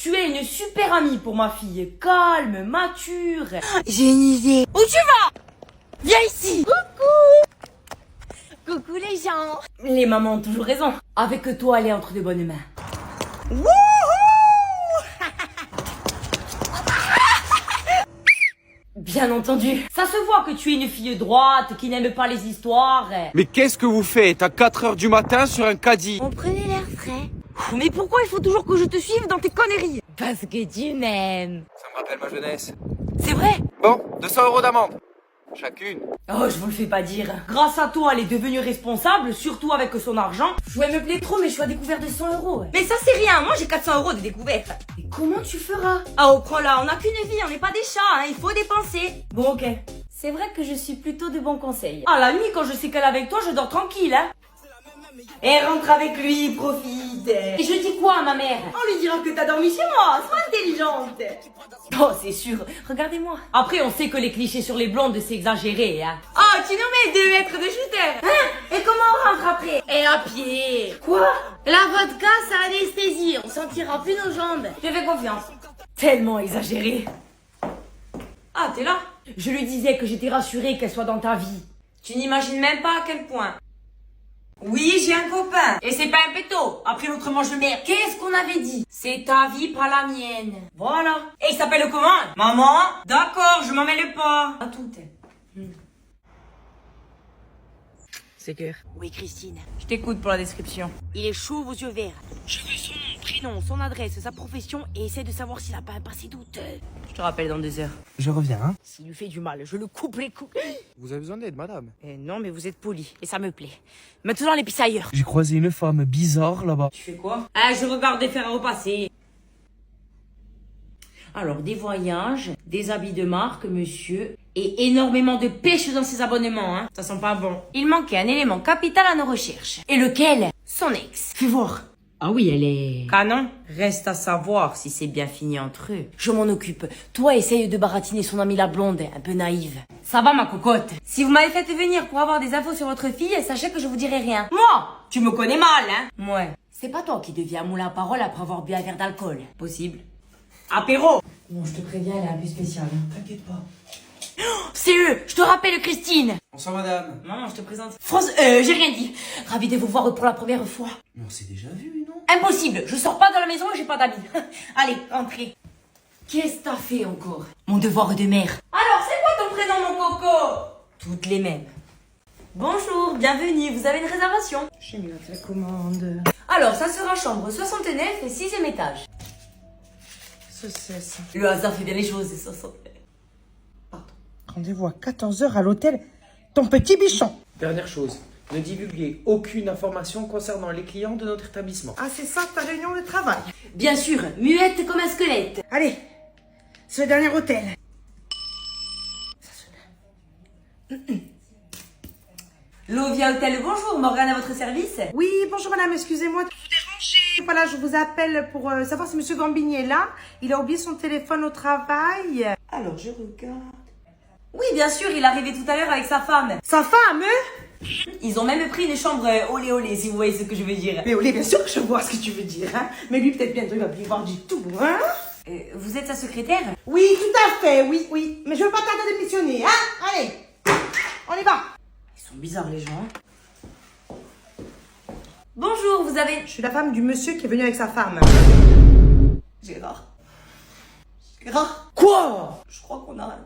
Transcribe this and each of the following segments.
Tu es une super amie pour ma fille, calme, mature. J'ai une idée. Où tu vas? Viens ici. Coucou les gens. Les mamans ont toujours raison. Avec toi, elle est entre de bonnes mains. Wouhou. Bien entendu. Ça se voit que tu es une fille droite, qui n'aime pas les histoires. Mais qu'est-ce que vous faites à 4 heures du matin sur un caddie? On prenait l'air frais. Mais pourquoi il faut toujours que je te suive dans tes conneries? Parce que tu m'aimes. Ça me rappelle ma jeunesse. C'est vrai? Bon, 200 € d'amende. Chacune. Oh, je vous le fais pas dire. Grâce à toi, elle est devenue responsable, surtout avec son argent. Je me plaît trop, mais je suis à découvert de 100 €. Mais ça c'est rien, moi j'ai 400 € de découverte. Et comment tu feras? Ah oh prends-la, on n'a qu'une vie, on n'est pas des chats, hein, il faut dépenser. Bon, ok. C'est vrai que je suis plutôt de bons conseils. Ah, la nuit, quand je sais qu'elle est avec toi, je dors tranquille, hein. Et rentre avec lui, profite. Et je dis quoi à ma mère? On lui dira que t'as dormi chez moi, sois intelligente. Oh, c'est sûr, regardez-moi. Après, on sait que les clichés sur les blondes, c'est exagéré, hein. Oh, tu nous mets 2 mètres de shooter. Hein? Et comment on rentre après? Et à pied. Quoi? La vodka, ça anesthésie, on sentira plus nos jambes. Je fais confiance. Tellement exagéré. Ah, t'es là? Je lui disais que j'étais rassurée qu'elle soit dans ta vie. Tu n'imagines même pas à quel point. Oui, j'ai un copain. Et c'est pas un péto. Après l'autre mange de merde. Qu'est-ce qu'on avait dit? C'est ta vie, pas la mienne. Voilà. Et il s'appelle comment? Maman? D'accord, je m'en mêle pas. À tout. C'est clair. Oui, Christine. Je t'écoute pour la description. Il est chauve aux yeux verts. Je veux son nom, prénom, son adresse, sa profession et essaie de savoir s'il a pas un passé douteux. Je te rappelle dans 2 heures. Je reviens, hein. S'il lui fait du mal, je le coupe les coups. Vous avez besoin d'aide, madame? Non, mais vous êtes poli et ça me plaît. Maintenant, les pistes ailleurs. J'ai croisé une femme bizarre là-bas. Tu fais quoi? Ah, je regarde des fers à repasser. Alors, des voyages, des habits de marque, monsieur, et énormément de pêche dans ses abonnements, hein. Ça sent pas bon. Il manquait un élément capital à nos recherches. Et lequel? Son ex. Fais voir. Ah oui, elle est... Canon? Reste à savoir si c'est bien fini entre eux. Je m'en occupe. Toi, essaye de baratiner son amie la blonde, un peu naïve. Ça va, ma cocotte? Si vous m'avez fait venir pour avoir des infos sur votre fille, sachez que je vous dirai rien. Moi? Tu me connais mal, hein? Ouais. C'est pas toi qui deviens moulin à parole après avoir bu un verre d'alcool. Possible. Apéro! Bon, je te préviens, elle est un peu spéciale. T'inquiète pas. C'est eux. Je te rappelle Christine. Bonsoir, madame. Maman, je te présente. J'ai rien dit. Ravi de vous voir pour la première fois. Mais on s'est déjà vu, non? Impossible. Je sors pas de la maison et j'ai pas d'amis. Allez, rentrez. Qu'est-ce que t'as fait encore? Mon devoir de mère. Alors, c'est quoi ton prénom, mon coco? Toutes les mêmes. Bonjour, bienvenue, vous avez une réservation? J'ai mis la commande. Alors, ça sera chambre 69 et 6e étage. Ce cesse. Le hasard fait bien les choses, c'est 69. Rendez-vous à 14 h à l'hôtel Ton Petit Bichon. Dernière chose, ne divulguez aucune information concernant les clients de notre établissement. Ah, c'est ça ta réunion de travail. Bien sûr, muette comme un squelette. Allez, c'est le dernier hôtel. Ça sonne. Lovia Hôtel, bonjour, Morgane à votre service. Oui, bonjour madame, excusez-moi de vous déranger. Voilà, je vous appelle pour savoir si monsieur Gambini est là. Il a oublié son téléphone au travail. Alors, je regarde. Oui, bien sûr, il est arrivé tout à l'heure avec sa femme. Sa femme, Ils ont même pris une chambre olé olé, si vous voyez ce que je veux dire. Mais oui, bien sûr que je vois ce que tu veux dire, hein. Mais lui, peut-être bientôt, il va plus voir du tout, hein. Vous êtes sa secrétaire? Oui, tout à fait, oui, oui. Mais je veux pas tarder à démissionner, hein. Allez, on y va. Ils sont bizarres, les gens. Bonjour, vous avez... Je suis la femme du monsieur qui est venu avec sa femme. Gérard. Gérard. Quoi? Je crois qu'on a un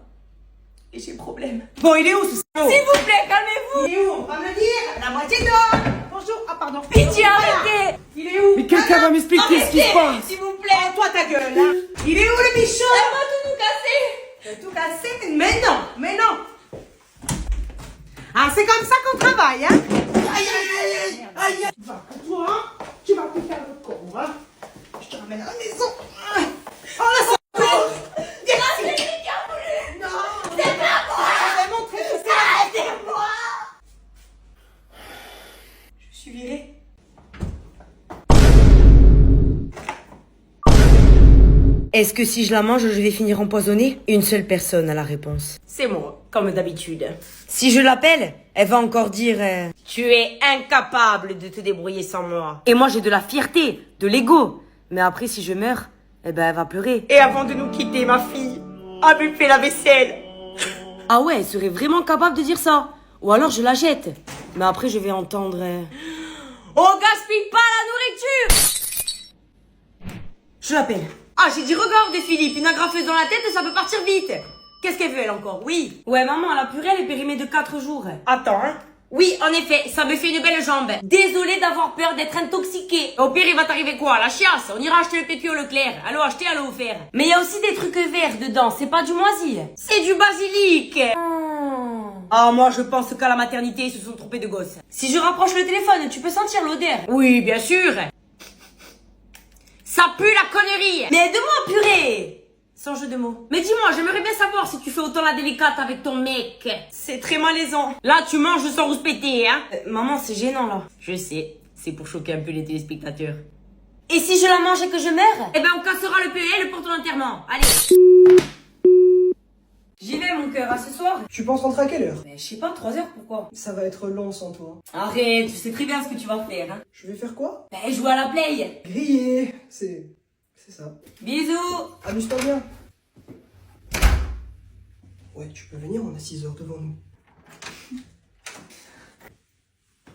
léger problème. Bon, il est où ce salaud? S'il vous plaît, calmez-vous. Il est où? On va me le dire. La moitié d'or. Bonjour. Ah, pardon. Pitié, Voilà. arrêtez. Il est où? Mais quelqu'un va m'expliquer ce qui se passe. S'il vous plaît. Oh, toi, ta gueule, hein. Il est où le bichon? Elle va tout nous casser. Tu as tout cassé? Mais non, mais non. Ah, c'est comme ça qu'on travaille, hein. Aïe, aïe, aïe, aïe, aïe. Va, toi, hein. Tu vas plus faire le con, hein. Je te ramène à la maison. Oh, là, ça. C'est lui qui a voulu. Non. C'est pas moi. Je vais montrer que c'est Arrêtez-moi. Je suis virée. Est-ce que si je la mange, je vais finir empoisonnée? Une seule personne a la réponse. C'est moi, comme d'habitude. Si je l'appelle, elle va encore dire Tu es incapable de te débrouiller sans moi. Et moi j'ai de la fierté, de l'ego. Mais après si je meurs, Eh ben, elle va pleurer. Et avant de nous quitter, ma fille a-t-elle fait la vaisselle? Ah ouais, elle serait vraiment capable de dire ça. Ou alors je la jette. Mais après, je vais entendre... On gaspille pas la nourriture! Je l'appelle. Ah, j'ai dit, regarde, Philippe, une agrafeuse dans la tête, ça peut partir vite. Qu'est-ce qu'elle veut, elle, encore? Oui. Ouais, maman, la purée, elle est périmée de 4 jours. Attends, hein. Oui, en effet, ça me fait une belle jambe. Désolée d'avoir peur d'être intoxiquée. Au pire, il va t'arriver quoi? La chiasse? On ira acheter le PQ au Leclerc. Allô, acheter, allô, offert. Mais il y a aussi des trucs verts dedans, c'est pas du moisi. C'est du basilic. Ah, moi, je pense qu'à la maternité, ils se sont trompés de gosse. Si je rapproche le téléphone, tu peux sentir l'odeur? Oui, bien sûr. Ça pue la connerie. Mais aide-moi, purée. Sans jeu de mots. Mais dis-moi, j'aimerais bien savoir si tu fais autant la délicate avec ton mec. C'est très malaisant. Là, tu manges sans rouspéter, hein. Maman, c'est gênant, là. Je sais. C'est pour choquer un peu les téléspectateurs. Et si je la mange et que je meurs? Eh ben, on cassera le PEL pour ton enterrement. Allez. J'y vais, mon cœur, à ce soir. Tu penses rentrer à quelle heure? Mais je sais pas, 3 heures, pourquoi? Ça va être long sans toi. Arrête, tu sais très bien ce que tu vas faire, hein. Je vais faire quoi? Ben, jouer à la play. Griller. C'est ça. Bisous. Amuse-toi bien. Ouais, tu peux venir, on a 6 heures devant nous.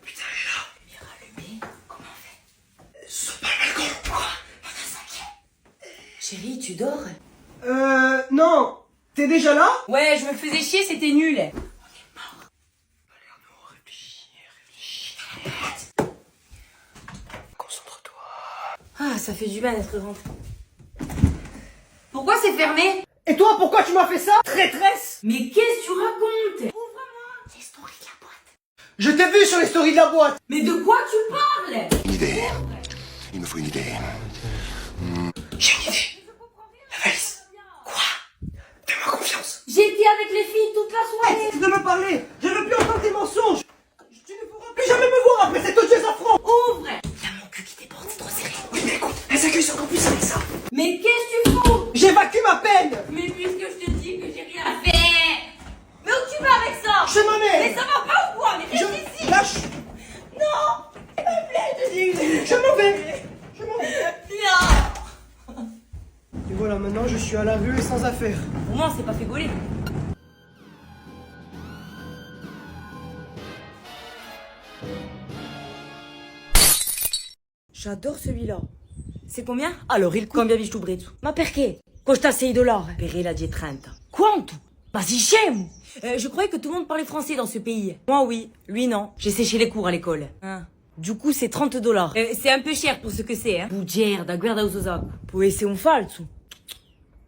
Putain, elle est là. Lumière allumée. Comment on fait? Saute pas le balcon. Quoi? On a 5. Chérie, tu dors? Non. T'es déjà là? Ouais, je me faisais chier, c'était nul. On est mort. Réfléchis. Concentre-toi. Ah, ça fait du bien d'être rentré. Pourquoi c'est fermé? Et toi, pourquoi tu m'as fait ça? Traîtresse! Mais qu'est-ce que tu racontes? Ouvre-moi. Les stories de la boîte. Je t'ai vu sur les stories de la boîte! Mais de quoi tu parles? Une idée. Il me faut une idée. J'ai une idée. La valise. Quoi? Fais-moi confiance. J'étais avec les filles toute la soirée. Arrête de me parler. Je ne veux plus entendre tes mensonges. Tu ne pourras plus jamais me voir après cet odieux affront. Ouvre. Y'a mon cul qui déborde, c'est trop serré. Oui, mais écoute, elle s'accuse encore plus avec ça. Mais qu'est-ce que tu fous? J'évacue ma peine. Mais puisque je te dis que j'ai rien fait. Mais où tu vas avec ça? Chez ma mère. Mais ça va pas ou quoi? Mais reste ici. Lâche. Non. S'il te plaît, je te dis que Je m'en vais. Je m'en vais. Non. Et voilà, maintenant je suis à la rue et sans affaires. Au moins, on s'est pas fait gauler. J'adore celui-là. C'est combien? Alors, il coûte combien biche tu bretu? Ma perché? Costa 6 dollars. Per la die 30. Quanto? Ma si scemo! Je croyais que tout le monde parlait français dans ce pays. Moi, oui. Lui, non. J'ai séché les cours à l'école. Hein. Du coup, c'est 30 dollars. C'est un peu cher pour ce que c'est, hein. Bugiarda, guarda uso saco. Può essere un falso.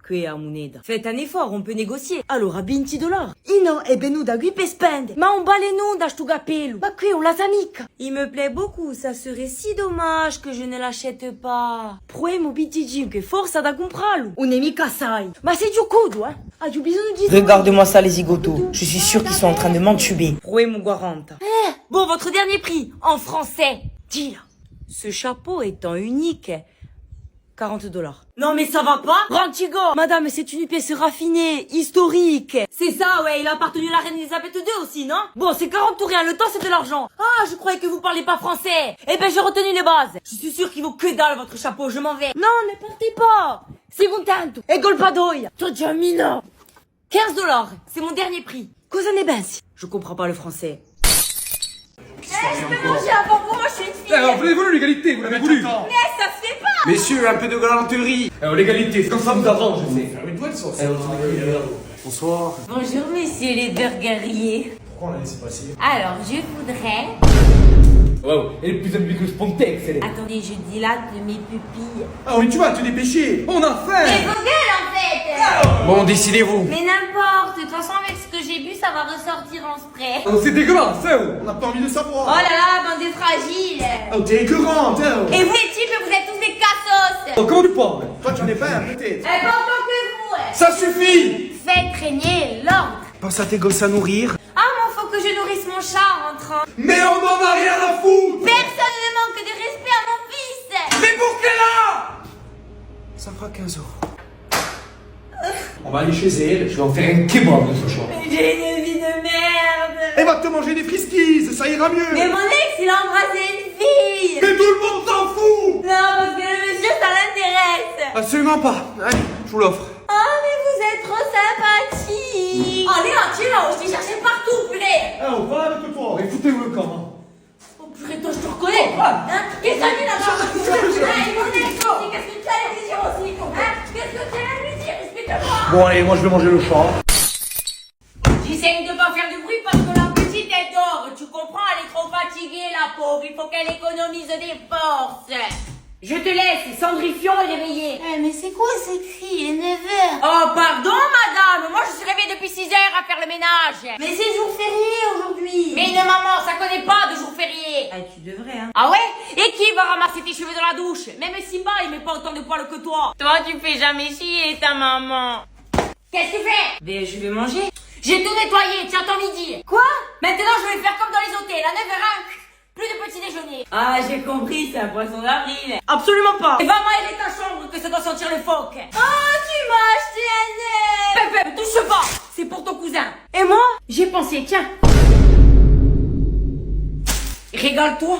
Qui a moneda. Faites un effort, on peut négocier. Allora, 20 dollars. Ino è venuta qui per spendere. Ma un baleno da sto capello. Ma qui on la amica. Il me plaît beaucoup, ça serait si dommage que je ne l'achète pas. Proemo BTG, che forza da comprarlo. Un mica sai. Ma c'est du codo, hein. Ah, j'ai bisogno di... Regarde-moi ça, les zigotos. Je suis sûre qu'ils sont en train de m'entuber. Proemo 40. Bon, votre dernier prix, en français. Dis-le. Ce chapeau étant unique... 40 dollars. Non mais ça va pas? Rantigo. Madame, c'est une pièce raffinée, historique. C'est ça, ouais, il a appartenu à la reine Elisabeth II aussi, non? Bon, c'est 40 ou rien, le temps c'est de l'argent. Ah, je croyais que vous parliez pas français. Eh ben, j'ai retenu les bases. Je suis sûre qu'il vaut que dalle votre chapeau, je m'en vais. Non, ne partez pas. C'est mon tanto. E golpadoia. Giamino. 15 dollars, c'est mon dernier prix. Cosa ne pensi? Je comprends pas le français. Je peux manger avant vous, moi je suis une fille. Alors, vous l'avez voulu l'égalité, vous l'avez voulu. Mais ça se fait pas. Messieurs, un peu de galanterie. Alors, l'égalité, c'est comme ça vous arrange, je sais. Fermez-toi de ça. Bonsoir. Bonjour messieurs les burgeriers. Pourquoi on l'a laissé passer? Alors, je voudrais... Wow, elle est plus ambiguë que le Spontex, elle est. Attendez, je dilate mes pupilles. Ah, mais tu vas te dépêcher. On a faim. Mais vos gueules en fait. Bon, décidez-vous. Mais n'importe, de toute façon avec ce que j'ai bu, ça va ressortir en spray. Oh, c'est dégueulasse, hein. On n'a pas envie de savoir. Oh là là, bande de fragiles. Oh, t'es écœurante, hein. Et vous les types, vous êtes tous des cassos. Oh, comment tu parles? Toi, tu en es pas, peut-être. Pas autant que vous. Ça suffit. Faites régner l'ordre. Pense à tes gosses à nourrir. Ah, mais faut que je nourrisse mon chat en rentrant. Mais on en a rien à foutre. Personne ne manque de respect à mon fils. Mais pour qu'elle a. Ça fera 15 euros. On va aller chez elle, je vais en faire un kebab de ce chat. J'ai une vie de merde. Elle va te manger des friskies, ça ira mieux. Mais mon ex, il a embrassé une fille. Mais tout le monde s'en fout. Non, parce que le monsieur, ça l'intéresse. Absolument pas. Allez, je vous l'offre. Ah, mais vous êtes trop sympathique. Allez, un tiens là aussi, cherchez partout, purée. Eh, on va avec toi. Et foutez-vous le camp. Oh purée, toi, je te reconnais. Hein? Qu'est-ce que t'as mis là-bas? Hey, mon ex aussi, qu'est-ce que tu as à lui dire aussi? Hein? Qu'est-ce que tu as à lui dire? Explique-moi. Bon, allez, moi je vais manger le chat. J'essaye de pas faire du bruit parce que la petite elle dort. Tu comprends, elle est trop fatiguée, la pauvre. Il faut qu'elle économise des forces. Je te laisse, Cendrillon est réveillée. Mais c'est quoi ce cri? Il est 9h. Oh, pardon, madame. Moi, je suis réveillée depuis 6 heures à faire le ménage. Mais c'est jour férié aujourd'hui. Mais une maman, ça connaît pas de jour férié. Ah, tu devrais, hein. Ah ouais? Et qui va ramasser tes cheveux dans la douche? Même Simba, il met pas autant de poils que toi. Toi, tu fais jamais chier ta maman. Qu'est-ce que tu fais? Ben, je vais manger. J'ai tout nettoyé, tiens ton midi. Quoi? Maintenant, je vais faire comme dans les hôtels, à 9h01. Plus de petit déjeuner. Ah, j'ai compris, c'est un poisson d'avril. Absolument pas. Et va m'aérer ta chambre que ça doit sentir le phoque. Oh, tu m'as acheté un œuf. Pépé, touche pas. C'est pour ton cousin. Et moi, j'ai pensé, tiens. Régale-toi.